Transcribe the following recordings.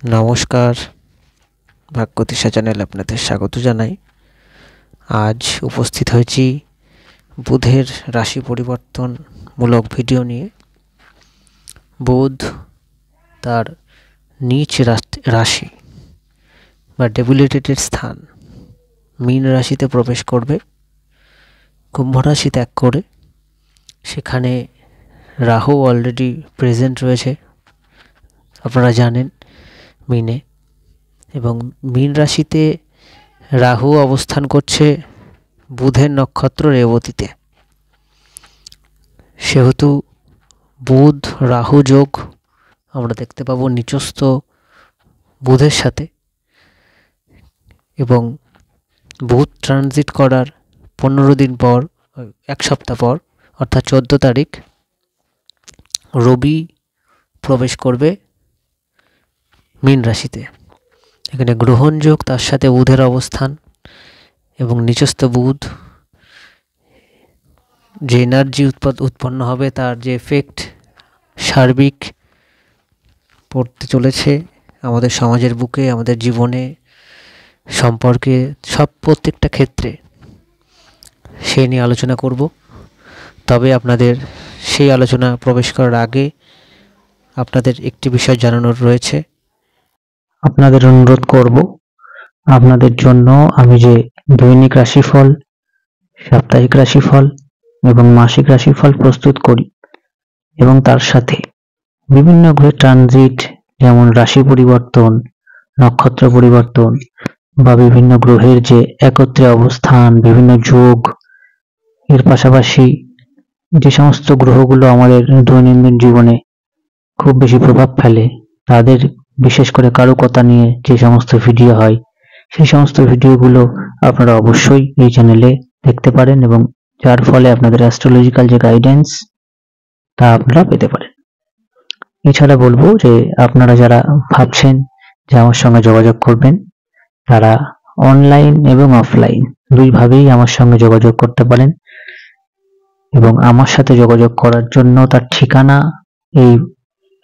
নমস্কার, ভাগ্যদিশা চ্যানেলে আপনাদের স্বাগত জানাই। আজ উপস্থিত হয়েছি বুধের রাশি পরিবর্তনমূলক ভিডিও নিয়ে। বুধ তার নিচ রাশি বা ডেবিলিটেটেড স্থান মীন রাশিতে প্রবেশ করবে, কুম্ভ রাশি ত্যাগ করে। সেখানে রাহু অলরেডি প্রেজেন্ট রয়েছে, আপনারা জানেন, মীনে। এবং মীন রাশিতে রাহু অবস্থান করছে বুধের নক্ষত্র রেবতীতে। সেহেতু বুধ রাহু যোগ আমরা দেখতে পাবো নিচস্থ বুধের সাথে। এবং বুধ ট্রানজিট করার 15 দিন পর, এক সপ্তাহ পর, অর্থাৎ 14 তারিখ, রবি প্রবেশ করবে মীন রাশিতে। এখানে গ্রহণ যোগ, তার সাথে বুধের অবস্থান এবং নিচস্থ বুধ, যে এনার্জি উৎপন্ন হবে তার যে এফেক্ট সার্বিক পড়তে চলেছে আমাদের সমাজের বুকে, আমাদের জীবনে, সম্পর্কে, প্রত্যেকটা ক্ষেত্রে, সে নিয়ে আলোচনা করব। তবে আপনাদের সেই আলোচনা প্রবেশ করার আগে আপনাদের একটি বিষয় জানানোর রয়েছে। আপনাদের অনুরোধ করব, আপনাদের জন্য আমি যে দৈনিক রাশিফল, সাপ্তাহিক রাশিফল এবং মাসিক রাশিফল প্রস্তুত করি এবং তার সাথে বিভিন্ন গ্রহের ট্রানজিট, যেমন রাশি পরিবর্তন, নক্ষত্র পরিবর্তন বা বিভিন্ন গ্রহের যে একত্রে অবস্থান, বিভিন্ন যোগ, এর পাশাপাশি যে সমস্ত গ্রহগুলো আমাদের দৈনন্দিন জীবনে খুব বেশি প্রভাব ফেলে, তাদের বিশেষ করে কারকতা নিয়ে যে সমস্ত ভিডিও হয়, সেই সমস্ত ভিডিওগুলো আপনারা অবশ্যই এই চ্যানেলে দেখতে পারেন এবং যার ফলে আপনাদের অ্যাস্ট্রোলজিক্যাল যে গাইডেন্স তা আপনারা পেতে পারেন। এছাড়া বলবো যে আপনারা যারা ভাবছেন যে আমার সঙ্গে যোগাযোগ করবেন, তারা অনলাইন এবং অফলাইন দুইভাবেই আমার সঙ্গে যোগাযোগ করতে পারেন। এবং আমার সাথে যোগাযোগ করার জন্য তার ঠিকানা এই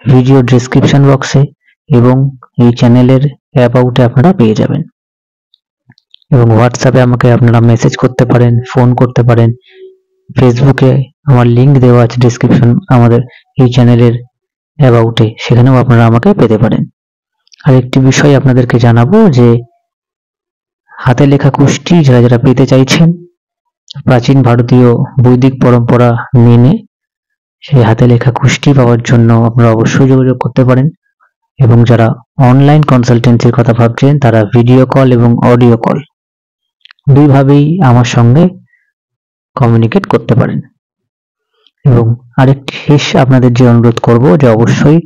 ভিডিও ডেসক্রিপশন বক্সে এবং এই চ্যানেলের অ্যাবাউটে আপনারা পেয়ে যাবেন। এবং হোয়াটসঅ্যাপে আমাকে আপনারা মেসেজ করতে পারেন, ফোন করতে পারেন। ফেসবুকে আমার লিংক দেওয়া আছে ডেসক্রিপশন আমাদের এই চ্যানেলের অ্যাবাউটে, সেখানেও আপনারা আমাকে পেতে পারেন। আর একটি বিষয় আপনাদেরকে জানাবো যে হাতে লেখা কুষ্টি যারা যারা পেতে চাইছেন, প্রাচীন ভারতীয় বৈদিক পরম্পরা মেনে সেই হাতে লেখা কুষ্টি পাওয়ার জন্য আপনারা অবশ্যই যোগাযোগ করতে পারেন। এবং যারা অনলাইন কনসালটেন্সির কথা ভাবছেন, তারা ভিডিও কল এবং অডিও কল দুইভাবেই আমার সঙ্গে কমিউনিকেট করতে পারেন। এবং আরেকটি শেষ আপনাদের যে অনুরোধ করব যে অবশ্যই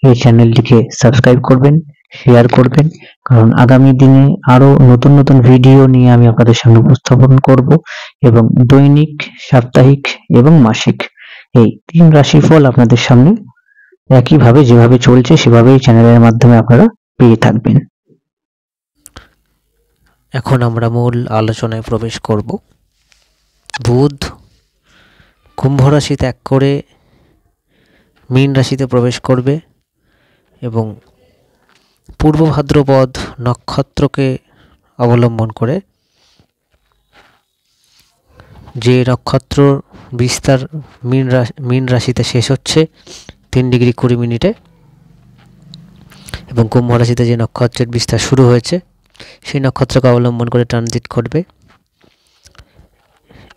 এই চ্যানেলটিকে সাবস্ক্রাইব করবেন, শেয়ার করবেন, কারণ আগামী দিনে আরো নতুন নতুন ভিডিও নিয়ে আমি আপনাদের সামনে উপস্থাপন করব। এবং দৈনিক, সাপ্তাহিক এবং মাসিক এই 3 রাশিফল আপনাদের সামনে একইভাবে যেভাবে চলছে সেভাবেই চ্যানেলের মাধ্যমে আপনারা পেয়ে থাকবেন। এখন আমরা মূল আলোচনায় প্রবেশ করব। বুধ কুম্ভ রাশি ত্যাগ করে মীন রাশিতে প্রবেশ করবে এবং পূর্ব ভাদ্রপদ নক্ষত্রকে অবলম্বন করে, যে নক্ষত্র বিস্তার মীন রাশিতে শেষ হচ্ছে 3°20' এবং কুম্ভ রাশিতে যে নক্ষত্রের বিস্তার শুরু হয়েছে সেই নক্ষত্রকে অবলম্বন করে ট্রানজিট করবে।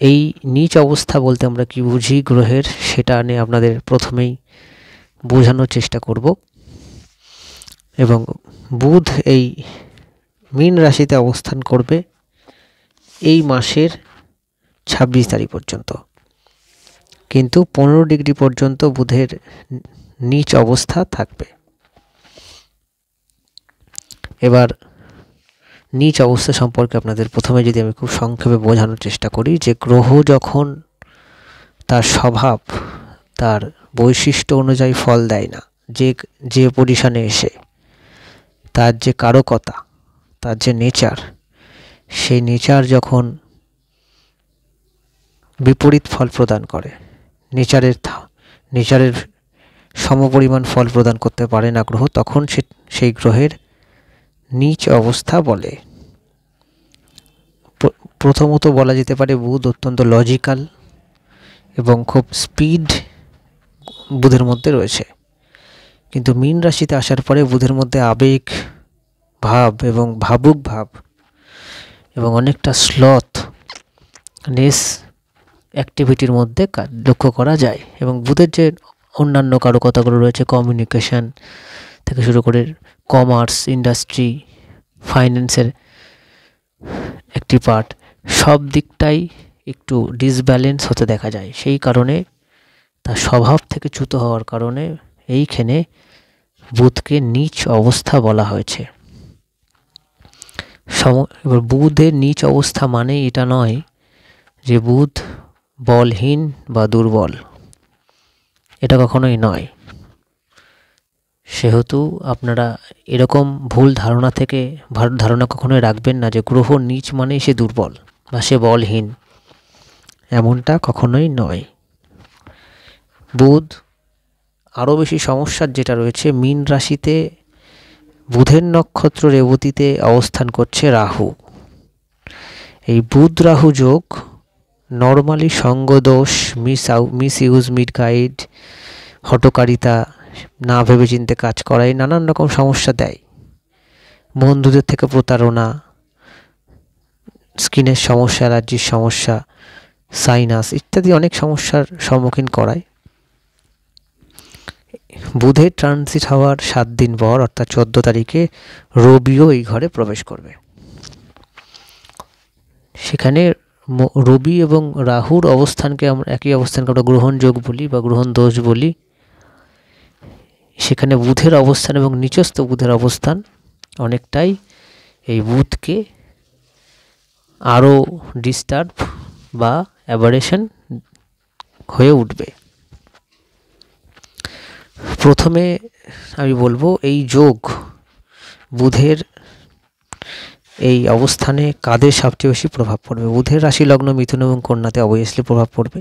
এই নিচ অবস্থা বলতে আমরা কি বুঝি গ্রহের, সেটা নিয়ে আপনাদের প্রথমেই বোঝানোর চেষ্টা করব। এবং বুধ এই মীন রাশিতে অবস্থান করবে এই মাসের 26 তারিখ পর্যন্ত, কিন্তু 15° পর্যন্ত বুধের নিচ অবস্থা থাকবে। এবার নিচ অবস্থা সম্পর্কে আপনাদের প্রথমে যদি আমি খুব সংক্ষেপে বোঝানোর চেষ্টা করি, যে গ্রহ যখন তার স্বভাব, তার বৈশিষ্ট্য অনুযায়ী ফল দেয় না, যে পজিশনে এসে তার যে কারকতা, তার যে নেচার, সেই নেচার যখন বিপরীত ফল প্রদান করে, নেচারের সমপরিমাণ ফল প্রদান করতে পারে না গ্রহ, তখন সেই গ্রহের নীচ অবস্থা বলে। প্রথমত বলা যেতে পারে বুধ অত্যন্ত লজিক্যাল এবং খুব স্পিড বুধের মধ্যে রয়েছে, কিন্তু মীন রাশিতে আসার পরে বুধের মধ্যে আবেগ ভাব এবং ভাবুক ভাব এবং অনেকটা স্লথনেস অ্যাক্টিভিটির মধ্যে লক্ষ্য করা যায়। এবং বুধের যে অন্যান্য কারকতাগুলো রয়েছে, কমিউনিকেশন থেকে শুরু করে কমার্স, ইন্ডাস্ট্রি, ফাইন্যান্সের একটি পার্ট, সব দিকটাই একটু ডিসব্যালেন্স হতে দেখা যায়। সেই কারণে তার স্বভাব থেকে চ্যুত হওয়ার কারণে এইখানে বুধকে নীচ অবস্থা বলা হয়েছে। এবার বুধের নীচ অবস্থা মানে এটা নয় যে বুধ বলহীন বা দুর্বল, এটা কখনোই নয়। সেহেতু আপনারা এরকম ভুল ধারণা কখনোই রাখবেন না যে গ্রহ নীচ মানেই সে দুর্বল বা সে বলহীন, এমনটা কখনোই নয়। বুধ আরও বেশি সমস্যার যেটা রয়েছে, মীন রাশিতে বুধের নক্ষত্র রেবতীতে অবস্থান করছে রাহু। এই বুধ রাহু যোগ নর্মালি সঙ্গদোষ, মিসইউজ, মিসগাইড, হঠকারিতা, না ভেবেচিন্তে কাজ করাই নানান রকম সমস্যা দেয়। বন্ধুদের থেকে প্রতারণা, স্কিনের সমস্যা, অ্যালার্জির সমস্যা, সাইনাস ইত্যাদি অনেক সমস্যার সম্মুখীন করায়। বুধের ট্রানজিট হওয়ার 7 দিন পর অর্থাৎ 14 তারিখে রবিও এই ঘরে প্রবেশ করবে। সেখানে রবি এবং রাহুর অবস্থানকে আমরা একই অবস্থানকে আমরা গ্রহণ যোগ বলি বা গ্রহণ দোষ বলি। সেখানে বুধের অবস্থান এবং নিচস্থ বুধের অবস্থান অনেকটাই এই বুধকে আরও ডিস্টার্ব বা অ্যাবারেশন হয়ে উঠবে। প্রথমে আমি বলবো এই যোগ বুধের এই অবস্থানে কাদের সবচেয়ে বেশি প্রভাব পড়বে। বুধের রাশি লগ্ন মিথুন এবং কন্যাতে অবভিয়াসলি প্রভাব পড়বে।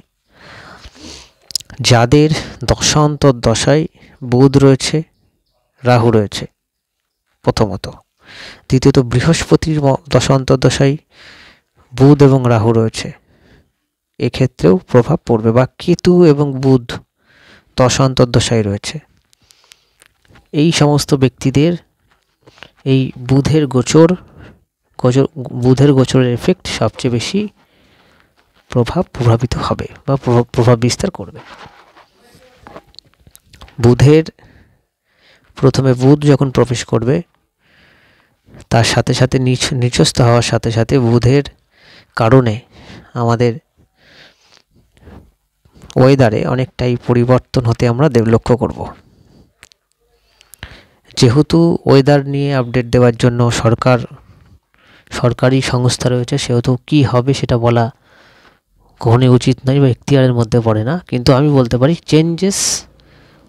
যাদের দশান্তর দশায় বুধ রয়েছে, রাহু রয়েছে প্রথমত, দ্বিতীয়ত বৃহস্পতির দশান্তর দশায় বুধ এবং রাহু রয়েছে, এক্ষেত্রেও প্রভাব পড়বে। বা কেতু এবং বুধ দশান্তর দশায় রয়েছে, এই সমস্ত ব্যক্তিদের এই বুধের গোচরের এফেক্ট সবচেয়ে বেশি প্রভাবিত হবে বা প্রভাব বিস্তার করবে। প্রথমে বুধ যখন প্রবেশ করবে তার সাথে সাথে নিচস্থ হওয়ার সাথে সাথে বুধের কারণে আমাদের ওয়েদারে অনেকটাই পরিবর্তন হতে আমরা লক্ষ্য করব। যেহেতু ওয়েদার নিয়ে আপডেট দেওয়ার জন্য সরকারি সংস্থা রয়েছে, সেহেতু কি হবে সেটা বলা কখনোই উচিত নয় বা এখতিয়ারের মধ্যে পড়ে না। কিন্তু আমি বলতে পারি চেঞ্জেস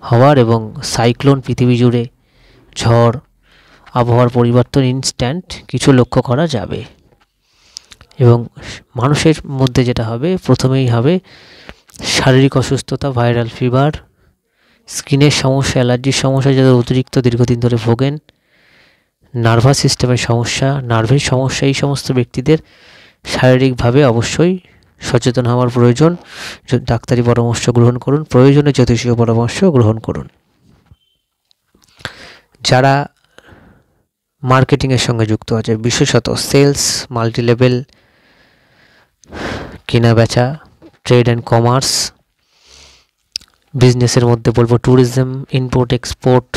হওয়ার এবং সাইক্লোন, পৃথিবী জুড়ে ঝড়, আবহাওয়ার পরিবর্তন ইনস্ট্যান্ট কিছু লক্ষ্য করা যাবে। এবং মানুষের মধ্যে যেটা হবে, প্রথমেই হবে শারীরিক অসুস্থতা, ভাইরাল ফিভার, স্কিনের সমস্যা, অ্যালার্জির সমস্যা যাদের অতিরিক্ত দীর্ঘদিন ধরে ভোগেন, নার্ভাস সিস্টেমের সমস্যা, নার্ভের সমস্যা, এই সমস্ত ব্যক্তিদের শারীরিকভাবে অবশ্যই সচেতন হওয়ার প্রয়োজন। ডাক্তারি পরামর্শ গ্রহণ করুন, প্রয়োজনে জ্যোতিষীয় পরামর্শ গ্রহণ করুন। যারা মার্কেটিংয়ের সঙ্গে যুক্ত আছে, বিশেষত সেলস, মাল্টিলেভেল কেনা বেচা, ট্রেড অ্যান্ড কমার্স, বিজনেসের মধ্যে বলবো tourism, import export,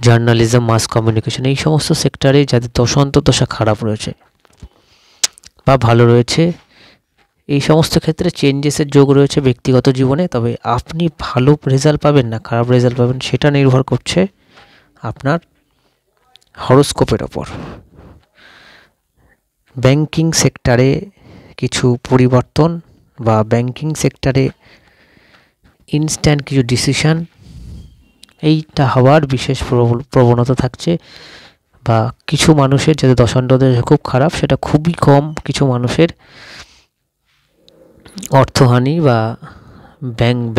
journalism, mass communication, এই সমস্ত সেক্টরে যাদের দশা খারাপ রয়েছে বা ভালো রয়েছে, এই সমস্ত ক্ষেত্রে চেঞ্জেসের যোগ রয়েছে ব্যক্তিগত জীবনে। তবে আপনি ভালো রেজাল্ট পাবেন না খারাপ রেজাল্ট পাবেন সেটা নির্ভর করছে আপনার হরোস্কোপের ওপর। ব্যাংকিং সেক্টরে কিছু পরিবর্তন বা ব্যাংকিং সেক্টরে ইনস্ট্যান্ট কিছু ডিসিশন, এইটা হওয়ার বিশেষ প্রবণতা থাকছে। বা কিছু মানুষের যাদের দশান্তদশা খুব খারাপ, সেটা খুবই কম কিছু মানুষের অর্থহানি বা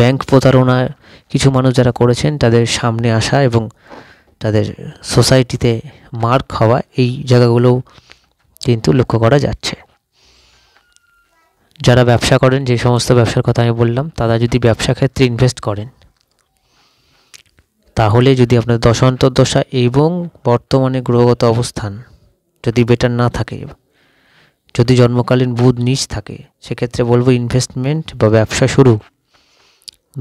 ব্যাংক প্রতারণা কিছু মানুষ যারা করেছেন তাদের সামনে আসা এবং তাদের সোসাইটিতে মার্ক হওয়া, এই জায়গাগুলোও কিন্তু লক্ষ্য করা যাচ্ছে। যারা ব্যবসা করেন, যে সমস্ত ব্যবসার কথা আমি বললাম, তারা যদি ব্যবসা ক্ষেত্রে ইনভেস্ট করেন, তাহলে যদি আপনার দশা এবং বর্তমানে গ্রহগত অবস্থান যদি বেটার না থাকে, যদি জন্মকালীন বুধ নীচ থাকে, সেক্ষেত্রে বলবো ইনভেস্টমেন্ট বা ব্যবসা শুরু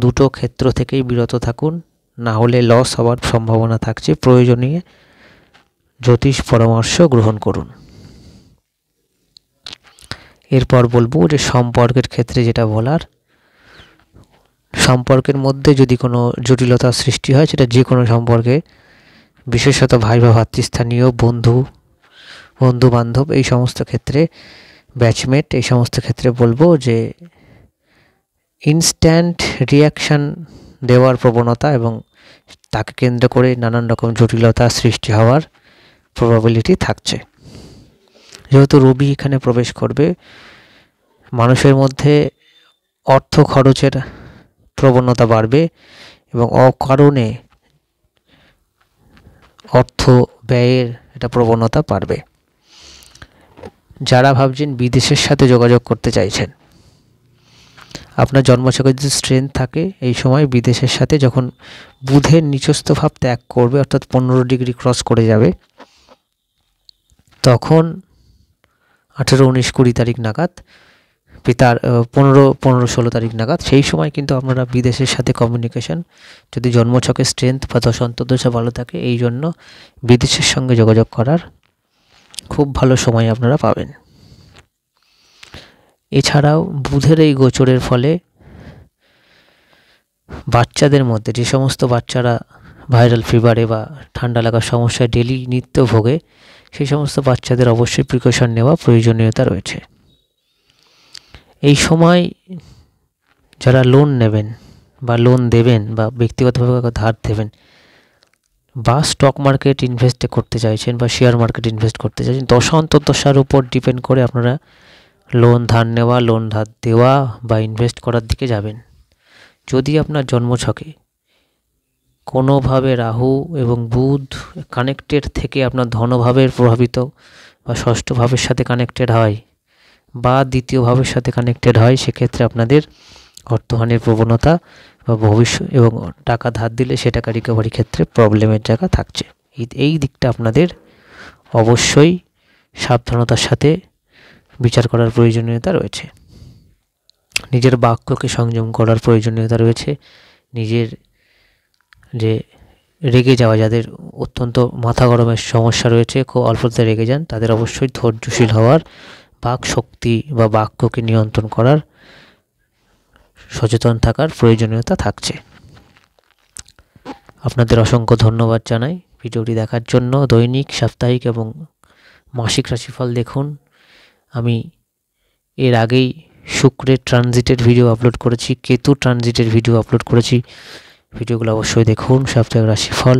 দুটো ক্ষেত্র থেকেই বিরত থাকুন, না হলে লস হওয়ার সম্ভাবনা থাকছে। প্রয়োজনীয় জ্যোতিষ পরামর্শ গ্রহণ করুন। এরপর বলবো যে সম্পর্কের ক্ষেত্রে যেটা বলার, সম্পর্কের মধ্যে যদি কোনো জটিলতার সৃষ্টি হয়, সেটা যে কোনো সম্পর্কে, বিশেষত ভাই বা ভাতৃস্থানীয়, বন্ধু বান্ধব, এই সমস্ত ক্ষেত্রে, ব্যাচমেট, এই সমস্ত ক্ষেত্রে বলবো যে ইনস্ট্যান্ট রিয়াকশান দেওয়ার প্রবণতা এবং তাকে কেন্দ্র করে নানান রকম জটিলতা সৃষ্টি হওয়ার প্রবাবিলিটি থাকছে। যেহেতু রবি এখানে প্রবেশ করবে, মানুষের মধ্যে অর্থ খরচের প্রবণতা বাড়বে এবং অকারণে অর্থ ব্যয়ের একটা প্রবণতা বাড়বে। যারা ভাবছেন বিদেশের সাথে যোগাযোগ করতে চাইছেন, আপনার জন্মছকে যদি স্ট্রেংথ থাকে, এই সময় বিদেশের সাথে যখন বুধের নিচস্থ ভাব ত্যাগ করবে, অর্থাৎ 15 ডিগ্রি ক্রস করে যাবে, তখন 18, 19, 20 তারিখ নাগাদ, পিতার 15, 16 তারিখ নাগাদ, সেই সময় কিন্তু আপনারা বিদেশের সাথে কমিউনিকেশন, যদি জন্মছকে স্ট্রেংথ বা দশা ভালো থাকে, এই জন্য বিদেশের সঙ্গে যোগাযোগ করার খুব ভালো সময় আপনারা পাবেন। এছাড়াও বুধের এই গোচরের ফলে বাচ্চাদের মধ্যে, যে সমস্ত বাচ্চারা ভাইরাল ফিভারে বা ঠান্ডা লাগার সমস্যায় ডেলি নিত্য ভোগে, সেই সমস্ত বাচ্চাদের অবশ্যই প্রিকশন নেওয়া প্রয়োজনীয়তা রয়েছে। এই সময় যারা লোন নেবেন বা লোন দেবেন বা ব্যক্তিগতভাবে ধার দেবেন বা স্টক মার্কেট ইনভেস্ট করতে চাইছেন বা শেয়ার মার্কেট ইনভেস্ট করতে চাইছেন, দশার উপর ডিপেন্ড করে আপনারা লোন ধার নেওয়া, লোন ধার দেওয়া বা ইনভেস্ট করার দিকে যাবেন। যদি আপনার জন্মছকে কোনোভাবে রাহু এবং বুধ কানেক্টেড থেকে আপনার ধনভাবের প্রভাবিত বা ষষ্ঠ ভাবের সাথে কানেক্টেড হয় বা দ্বিতীয় ভাবের সাথে কানেক্টেড হয়, সেক্ষেত্রে আপনাদের অর্থহানির প্রবণতা বা ভবিষ্যৎ এবং টাকা ধার দিলে সে টাকা রিকভারি ক্ষেত্রে প্রবলেমের জায়গা থাকছে। এই দিকটা আপনাদের অবশ্যই সাবধানতার সাথে বিচার করার প্রয়োজনীয়তা রয়েছে। নিজের বাক্যকে সংযম করার প্রয়োজনীয়তা রয়েছে। নিজের যে রেগে যাওয়া, যাদের অত্যন্ত মাথা গরমের সমস্যা রয়েছে, খুব অল্পতে রেগে যান, তাদের অবশ্যই ধৈর্যশীল হওয়ার, বাক শক্তি বা বাক্যকে নিয়ন্ত্রণ করার, সচেতন থাকার প্রয়োজনীয়তা থাকছে। আপনাদের অসংখ্য ধন্যবাদ জানাই ভিডিওটি দেখার জন্য। দৈনিক, সাপ্তাহিক এবং মাসিক রাশিফল দেখুন। আমি এর আগেই শুক্রের ট্রানজিটের ভিডিও আপলোড করেছি, কেতু ট্রানজিটের ভিডিও আপলোড করেছি, ভিডিওগুলো অবশ্যই দেখুন। সাপ্তাহিক রাশিফল,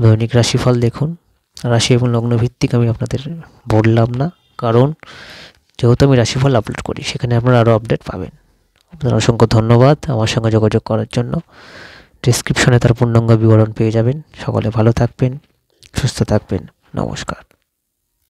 দৈনিক রাশিফল দেখুন। রাশি এবং লগ্ন ভিত্তিক আমি আপনাদের বললাম না, কারণ যেহেতু আমি রাশিফল আপলোড করি, সেখানে আপনারা আরও আপডেট পাবেন। আপনার অসংখ্য ধন্যবাদ আমার সঙ্গে যোগাযোগ করার জন্য। ডেসক্রিপশনে তার পূর্ণাঙ্গ বিবরণ পেয়ে যাবেন। সকলে ভালো থাকবেন, সুস্থ থাকবেন। নমস্কার।